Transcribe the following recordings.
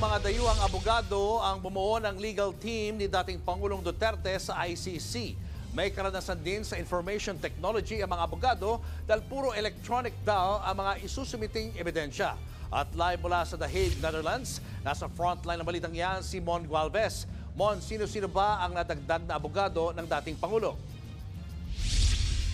mga dayuhang abogado ang bumuo ng legal team ni dating Pangulong Duterte sa ICC. May karanasan din sa information technology ang mga abogado dahil puro electronic daw ang mga isusumiting ebidensya. At live mula sa The Hague, Netherlands, nasa frontline ng balitang yan si Mon Gualvez. Mon, sino-sino ba ang nadagdag na abogado ng dating Pangulo?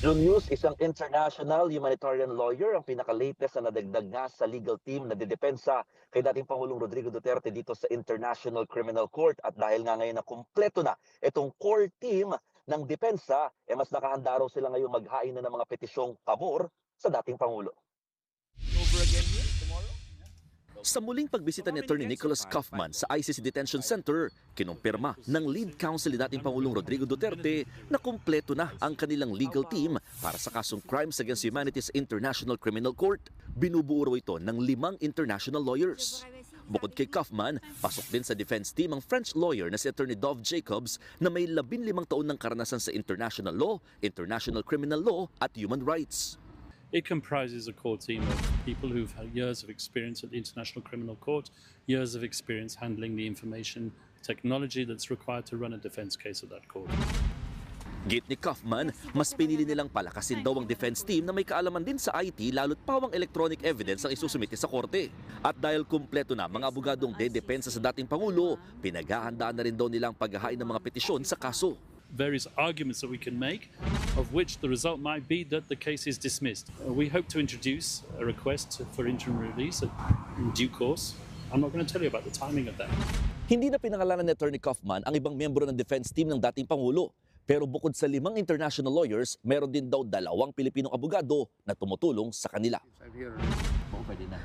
Julius, isang international humanitarian lawyer ang pinaka-latest na nadagdag nga sa legal team na didepensa kay dating Pangulong Rodrigo Duterte dito sa International Criminal Court. At dahil nga ngayon na kumpleto na itong core team ng depensa, mas nakahanda raw sila ngayon maghain na ng mga petisyong pabor sa dating Pangulo. Sa muling pagbisita ni Attorney Nicholas Kaufman sa ICC Detention Center, kinumpirma ng lead counsel ni dating Pangulong Rodrigo Duterte na kumpleto na ang kanilang legal team para sa kasong Crimes Against Humanity sa International Criminal Court. Binubuo raw ito ng 5 international lawyers. Bukod kay Kaufman, pasok din sa defense team ang French lawyer na si Attorney Dov Jacobs na may 15 taon ng karanasan sa international law, international criminal law at human rights. It comprises a core team of people who've had years of experience at the International Criminal Court, years of experience handling the information technology that's required to run a defense case at that court. Git ni Kaufman, mas pinili nilang palakasin daw ang defense team na may kaalaman din sa IT lalo't pawang electronic evidence ang isusumite sa korte. At dahil kumpleto na mga abogadong dedepensa sa dating Pangulo, pinaghahandaan na rin daw nilang paghahain ng mga petisyon sa kaso. Various arguments that we can make, of which the result might be that the case is dismissed. We hope to introduce a request for interim release in due course. I'm not going to tell you about the timing of that. Hindi na pinangalanan ni Attorney Kaufman ang ibang miyembro ng defense team ng dating Pangulo. Pero bukod sa 5 international lawyers, meron din daw 2 Pilipinong abogado na tumutulong sa kanila.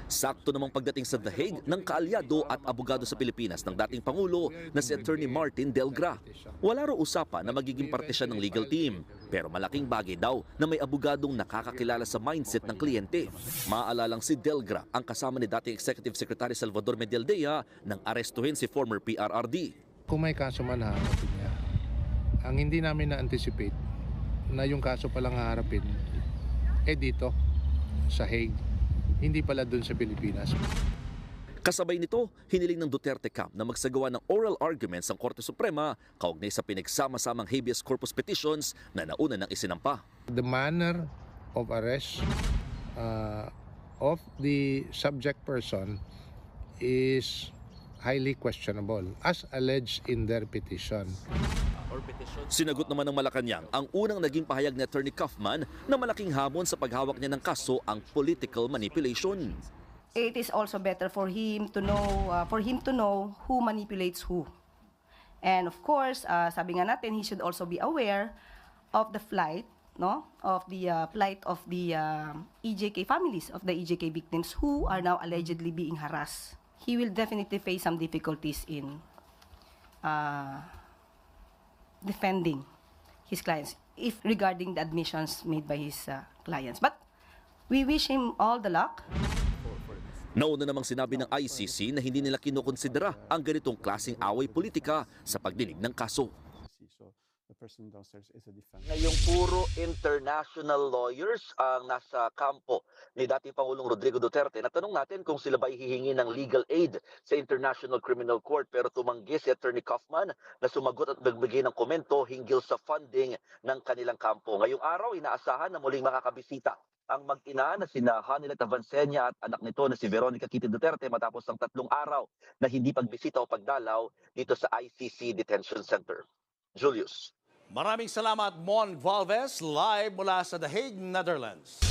Sakto namang pagdating sa The Hague ng kaalyado at abogado sa Pilipinas ng dating Pangulo na si Attorney Martin Delgra. Wala raw usapan na magiging parte siya ng legal team. Pero malaking bagay daw na may abogadong nakakakilala sa mindset ng kliyente. Maaalalang si Delgra ang kasama ni dating Executive Secretary Salvador Medialdea nang arestuhin si former PRRD. Kung may kaso man haharapin niya, ang hindi namin na-anticipate na yung kaso palang haharapin dito sa Hague. Hindi pala dun sa Pilipinas. Kasabay nito, hiniling ng Duterte camp na magsagawa ng oral arguments ang Korte Suprema kaugnay sa pinagsama-samang habeas corpus petitions na nauna ng isinampa. The manner of arrest of the subject person is highly questionable as alleged in their petition. Sinagot naman ng Malacanang ang unang naging pahayag ni Attorney Kaufman na malaking hamon sa paghawak niya ng kaso ang political manipulation. It is also better for him to know who manipulates who. And of course, sabi nga natin, he should also be aware of the plight, of the plight of the EJK families, of the EJK victims who are now allegedly being harassed. He will definitely face some difficulties in defending his clients if regarding the admissions made by his clients. But we wish him all the luck. Nauna namang sinabi ng ICC na hindi nila kinukonsidera ang ganitong klaseng away politika sa pagdinig ng kaso. Ngayong puro international lawyers ang nasa kampo ni dating Pangulong Rodrigo Duterte. Natanong natin kung sila ba hihingi ng legal aid sa International Criminal Court, pero tumanggi si Attorney Kaufman na sumagot at nagbigay ng komento hinggil sa funding ng kanilang kampo. Ngayong araw, inaasahan na muling makakabisita ang mag-ina na sina Hanilet Avancenia at anak nito na si Veronica Kitty Duterte matapos ng 3 araw na hindi pagbisita o pagdalaw dito sa ICC Detention Center. Julius. Maraming salamat, Mon Gualvez, live mula sa The Hague, Netherlands.